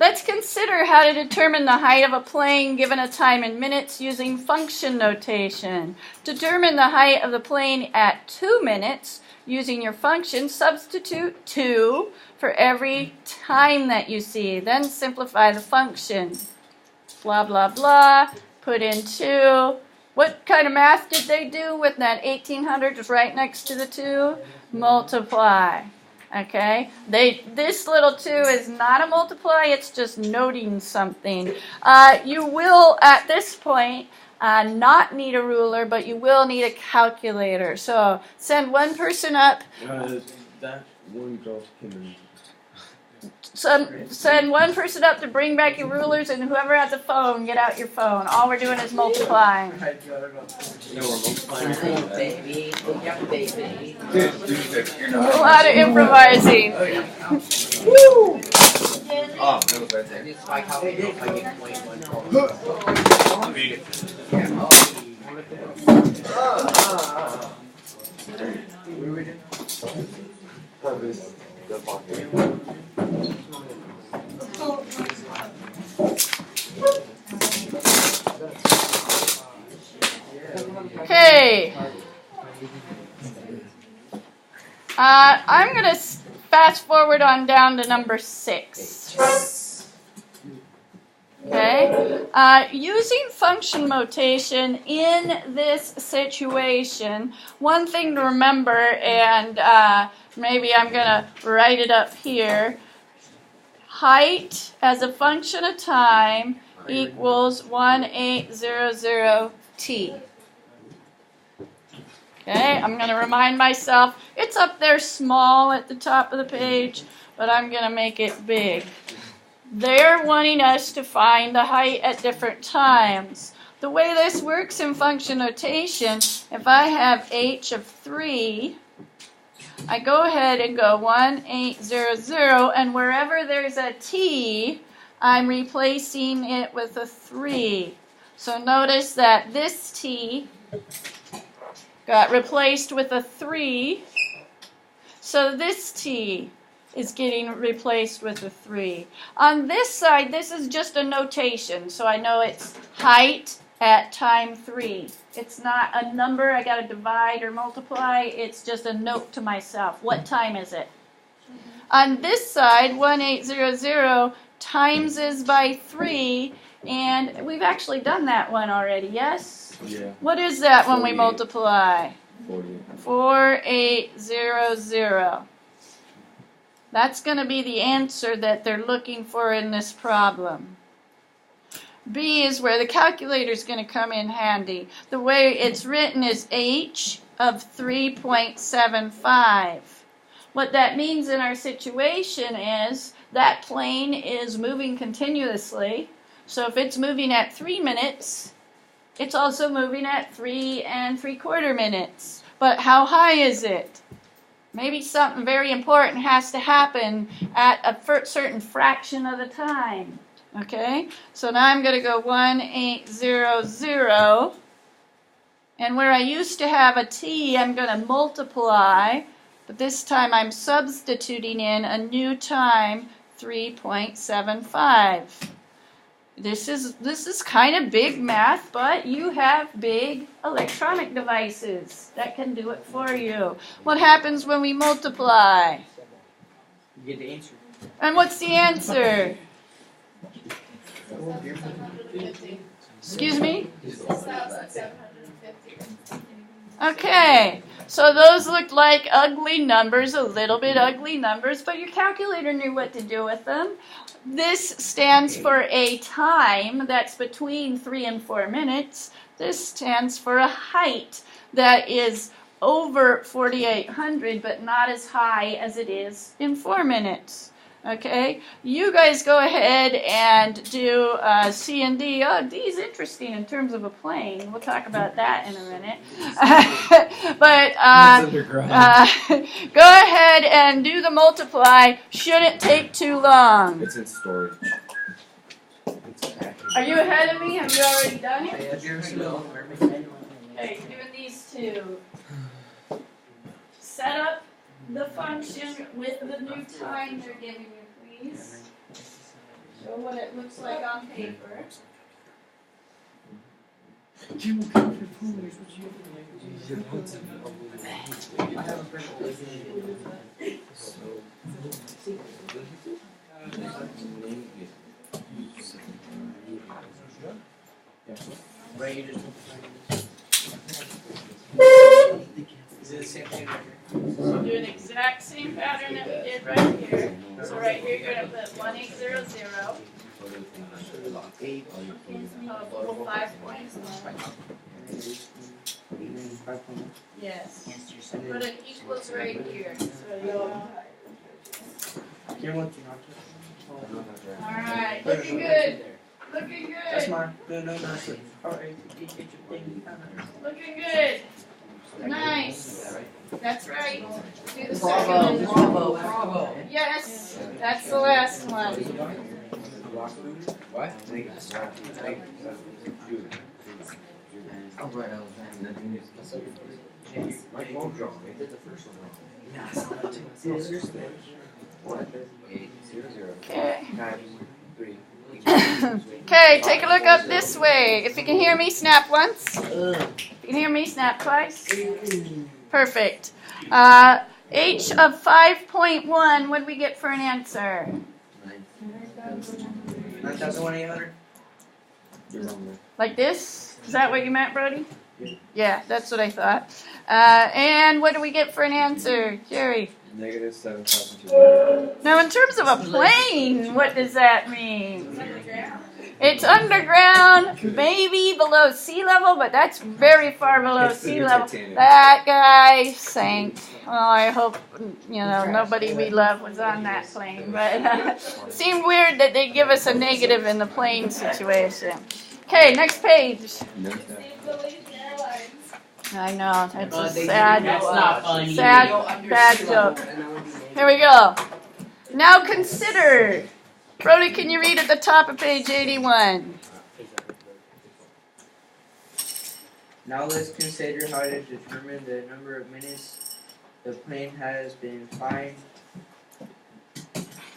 let's consider how to determine the height of a plane given a time in minutes using function notation. Determine the height of the plane at 2 minutes using your function. Substitute 2 for every time that you see. Then simplify the function. Blah, blah, blah. Put in 2. What kind of math did they do with that 1800 is right next to the 2? Multiply. Okay? This little 2 is not a multiply, it's just noting something. You will, at this point, not need a ruler, but you will need a calculator. So send one person up. That one girl can... Send one person up to bring back your rulers, and whoever has a phone, get out your phone. All we're doing is multiplying. No, we're multiplying. Baby, baby. A lot of improvising. Oh, that was right there. It's like how we do if I get 21. Okay. I'm going to fast forward on down to number 6. Okay. Using function notation in this situation, one thing to remember, and maybe I'm going to write it up here. Height as a function of time equals 1800t. Okay, I'm going to remind myself, it's up there small at the top of the page, but I'm going to make it big. They're wanting us to find the height at different times. The way this works in function notation, if I have h of 3, I go ahead and go 1800, and wherever there's a t, I'm replacing it with a 3. So notice that this t got replaced with a 3. So this t is getting replaced with a 3. On this side, this is just a notation, so I know it's height at time 3. It's not a number I got to divide or multiply. It's just a note to myself. What time is it? On this side, 1800 times is by 3, and we've actually done that one already, yes? Yeah. What is that when we multiply? 48. 4800. That's going to be the answer that they're looking for in this problem. B is where the calculator is going to come in handy. The way it's written is h of 3.75. What that means in our situation is that plane is moving continuously. So if it's moving at 3 minutes, it's also moving at 3 3/4 minutes. But how high is it? Maybe something very important has to happen at a certain fraction of the time. Okay? So now I'm going to go 1800. And where I used to have a t, I'm going to multiply. But this time I'm substituting in a new time, 3.75. This is kind of big math, but you have big electronic devices that can do it for you. What happens when we multiply? You get the answer. And what's the answer? Excuse me? Okay, so those looked like ugly numbers, a little bit ugly numbers, but your calculator knew what to do with them. This stands for a time that's between 3 and 4 minutes. This stands for a height that is over 4,800, but not as high as it is in 4 minutes. Okay, you guys go ahead and do C and D. Oh, D is interesting in terms of a plane. We'll talk about that in a minute. But go ahead and do the multiply. Shouldn't take too long. It's in storage. Are you ahead of me? Have you already done it? No. Okay, doing these two. Set up the function with the new time they're giving you, please. Show what it looks like on paper. I have a friend who lives in right, you just is it the same thing right here? Do an exact same pattern that we did right here. So right here, you're gonna put 1800. Full 5 points. Yes. Put an equals right here. So you'll. Alright, looking good. Looking That's good. mine. No. Alright, you get your thing. Looking good. Nice. That's right. Do the Bravo, second one. bravo. Yes, that's the last one. What? My phone dropped. I did the first one. 800. Okay. 93. Okay, take a look up this way. If you can hear me, snap once. If you can hear me, snap twice. Perfect. H of 5.1, what did we get for an answer? 9,800. You're wrong there. Like this? Is that what you meant, Brody? Yeah, that's what I thought. And what do we get for an answer, Jerry? Negative 7,200. Now, in terms of a plane, what does that mean? It's underground, maybe below sea level, but that's very far below It's the sea new level. Titanic. That guy sank. Well, I hope, nobody we love was on that plane, but it seemed weird that they give us a negative in the plane situation. Okay, next page. No, I know, that's a That's sad, not funny. sad, bad joke. Here we go. Now consider. Brody, can you read at the top of page 81? Now let's consider how to determine the number of minutes the plane has been flying.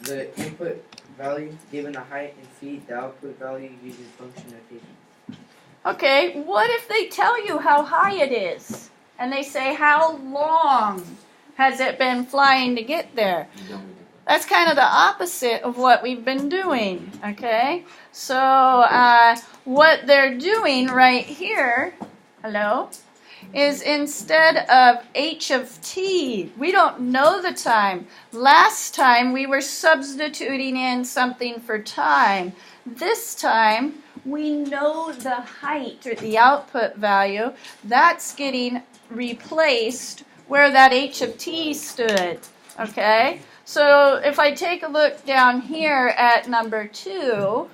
The input value given the height in feet, the output value uses function notation. Okay, what if they tell you how high it is? And they say, how long has it been flying to get there? That's kind of the opposite of what we've been doing, okay? So what they're doing right here, hello, is instead of h of t, we don't know the time. Last time we were substituting in something for time. This time we know the height or the output value. That's getting replaced where that h of t stood, okay? So if I take a look down here at number 2,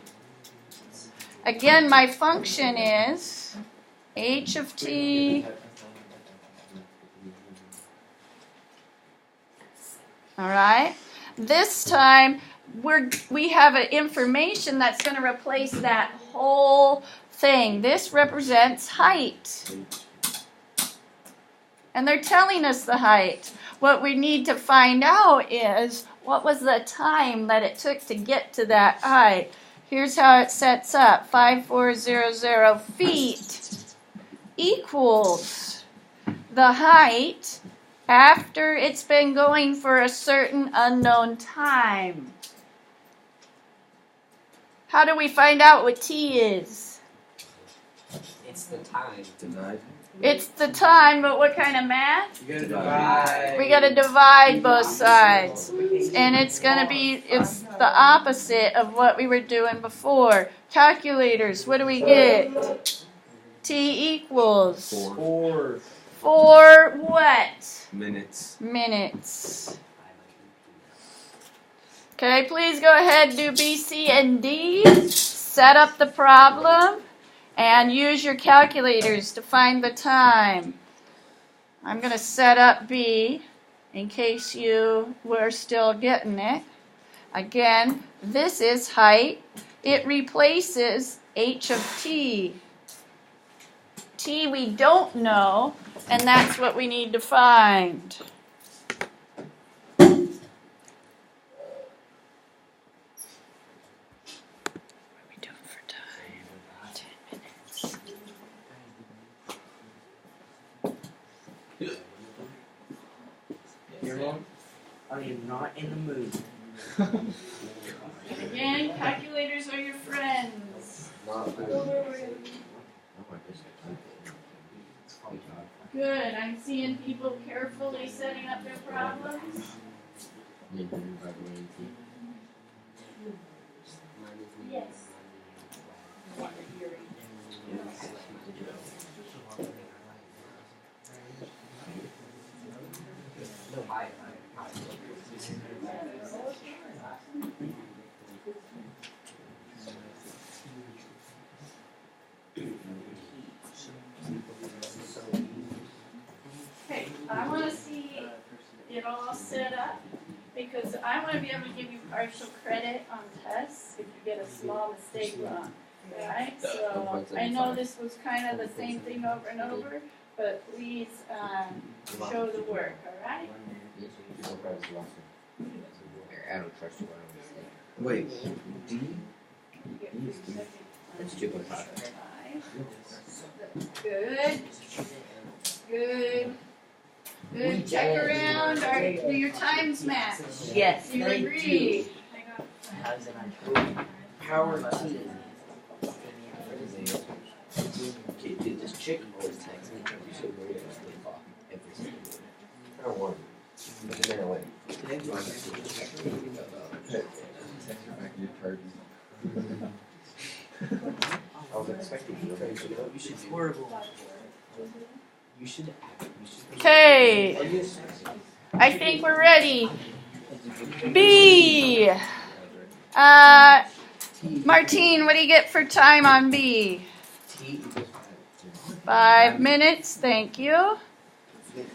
again my function is h of t, all right? This time we have an information that's going to replace that whole thing. This represents height. And they're telling us the height. What we need to find out is what was the time that it took to get to that height. Here's how it sets up. 5400 feet equals the height after it's been going for a certain unknown time. How do we find out what t is? It's the time. Denied. It's the time, but what kind of math? You gotta divide. We gotta divide both sides. And it's the opposite of what we were doing before. Calculators, what do we get? T equals 4 4 what? minutes. Minutes. Okay, please go ahead and do B, C, and D. Set up the problem and use your calculators to find the time. I'm going to set up B in case you were still getting it. Again, this is height. It replaces h of t. T we don't know, and that's what we need to find. I am not in the mood. Again, calculators are your friends. Good. I'm seeing people carefully setting up their problems. Yes. No, I. Okay, I want to see it all set up because I want to be able to give you partial credit on tests if you get a small mistake wrong. Right? So I know this was kind of the same thing over and over, but please show the work, all right? I don't trust you. Wait, D? You get your second That's 2.5. Good. Good. Good. Check around. Do your times match? Yes, You they agree? Power T. Okay, dude, this chick always texts me every single day. Every single day. I don't want to. But then away. I was expecting you to say, you should do Horrible. You should. Okay. I think we're ready. B. Martine, what do you get for time on B? T equals 5 minutes. Thank you.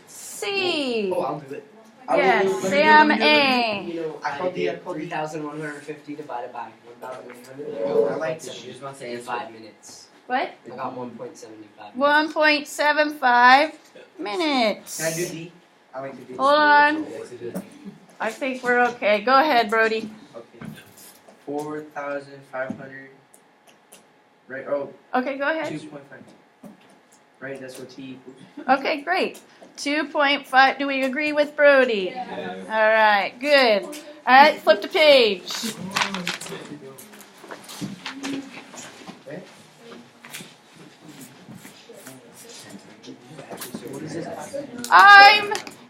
C. Oh, I'll do it. Yes, Sam A. You know, I did 3,150 divided by 1,800. I like to choose my In 5 minutes. What? I got 1.75. 1.75 minutes. Can I do D? I like to do Hold on. I think we're okay. Go ahead, Brody. Okay. 4,500. Right? Oh, Okay, go ahead. 2.5. Right? That's what T equals. Okay, great. 2.5. Do we agree with Brody? Yeah. All right, good. All right, flip the page.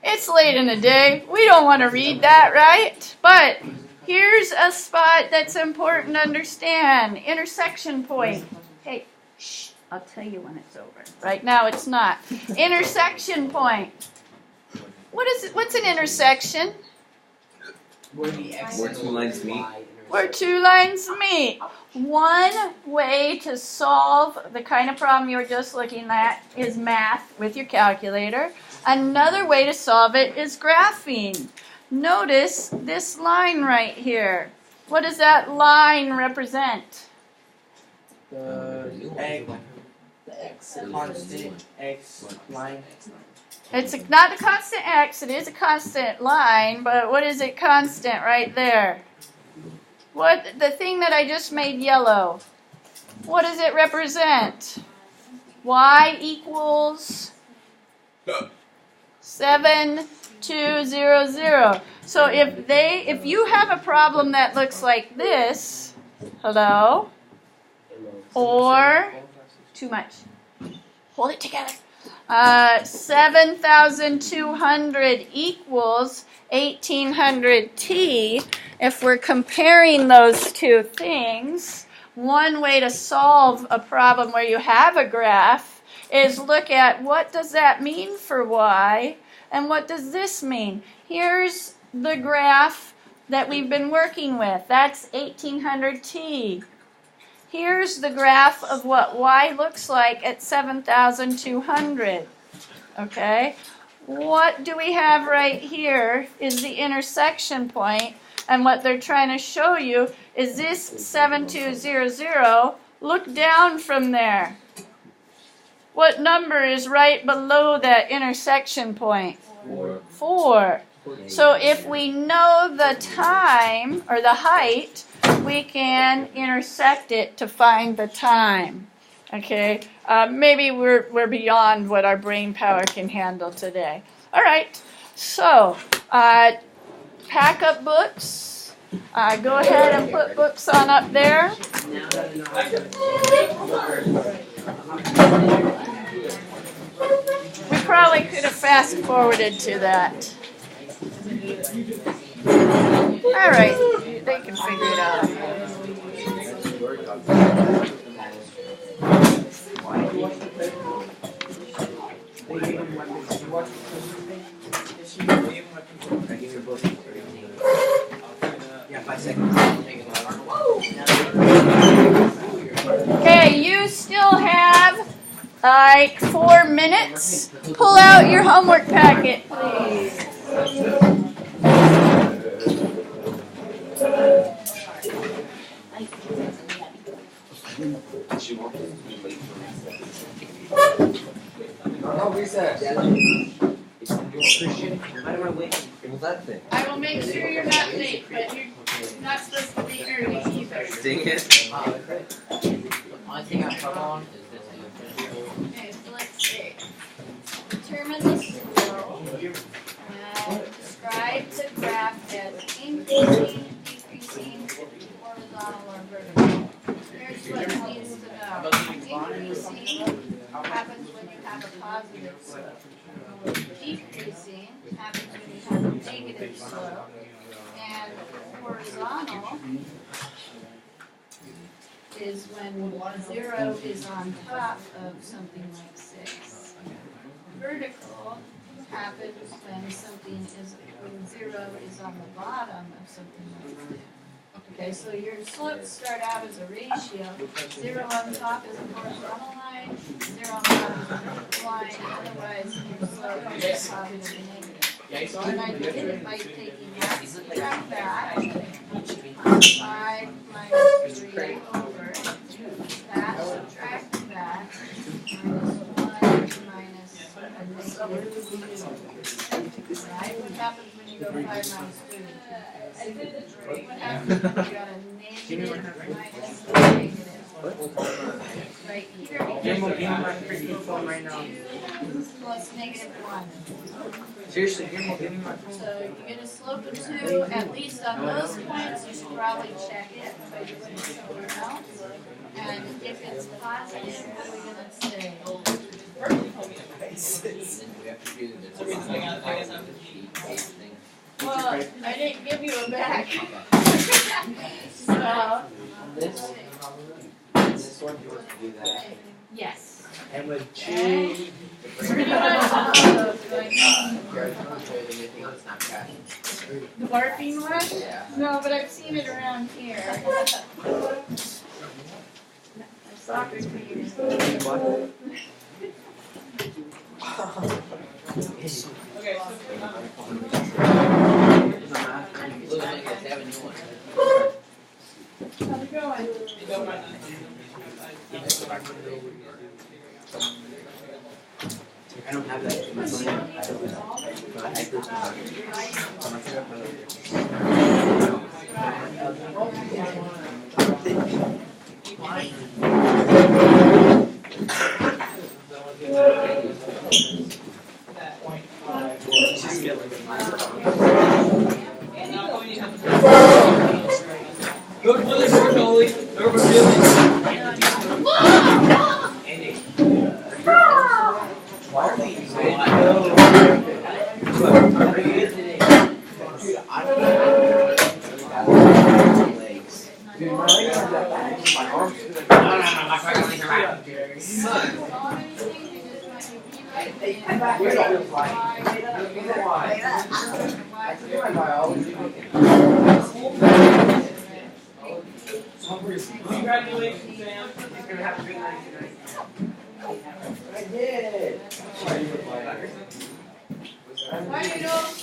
It's late in the day. We don't want to read that, right? But here's a spot that's important to understand. Intersection point. Hey, shh, I'll tell you when it's over. Right now it's not. Intersection point. What is it? What's an intersection? Where the X Where and two lines Y meet. intersect. Where two lines meet. One way to solve the kind of problem you were just looking at is math with your calculator. Another way to solve it is graphing. Notice this line right here. What does that line represent? The X constant X line. It's not a constant x, it is a constant line, but what is it constant right there? What, the thing that I just made yellow, what does it represent? Y equals 7200. So if you have a problem that looks like this, hello, or too much, hold it together. 7,200 equals 1,800 t. If we're comparing those two things, one way to solve a problem where you have a graph is look at what does that mean for y and what does this mean. Here's the graph that we've been working with. That's 1,800 t. Here's the graph of what y looks like at 7,200. Okay? What do we have right here is the intersection point, and what they're trying to show you is this 7200. Look down from there. What number is right below that intersection point? 4. So if we know the time or the height, we can intersect it to find the time. Okay, maybe we're beyond what our brain power can handle today. All right, so pack up books. Go ahead and put books on up there. Now that I know. We probably could have fast forwarded to that. All right, they can figure it out. Yeah, 5 seconds. Okay, you still have like 4 minutes. Pull out your homework packet, please. No recess. Christian, why am I waiting? What was that thing? I will make sure you're not late, but you're not supposed to be early either. Dang it. The only thing I'm trouble on is this. Okay, so let's see. Determine the slope. Describe the graph as increasing, decreasing, horizontal, or vertical. Here's what it needs to know. Increasing happens when you have a positive slope. Decreasing happens when you have a negative slope. And horizontal is when 0 is on top of something like 6. Vertical happens when when 0 is on the bottom of something like 2. Okay, so your slopes start out as a ratio. 0 on top is a horizontal line, 0 on the bottom is a vertical line, otherwise your slope is positive and negative. And I did it by taking that, subtract that, 5 minus 3 over that, subtract that, minus 1 minus a negative 2. Right? What happens when you go 5 minus 2? What happens when you got a negative minus a negative? Right here, Give me my freaking phone right now. 2 plus negative 1. Seriously, give me my phone. So you get a slope of 2, at least on those points, you should probably check it by doing something else. And if it's positive, what are we going to say? Well, I didn't give you a back. So, This one, you want to do that. yes. And with Okay. Pretty much all of those going the barking one? Yeah. No, but I've seen it around here. My soccer team. How's it going? I don't have that in my phone. Go for the short goalie. Go for Billy. Why are we legs? Dude, my legs are that bad. My arms feel like Weird all feels like. Why? I took my biology book and Congratulations, Sam. He's gonna have a good night tonight. I did. Bye, Noodles.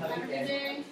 Have a good day.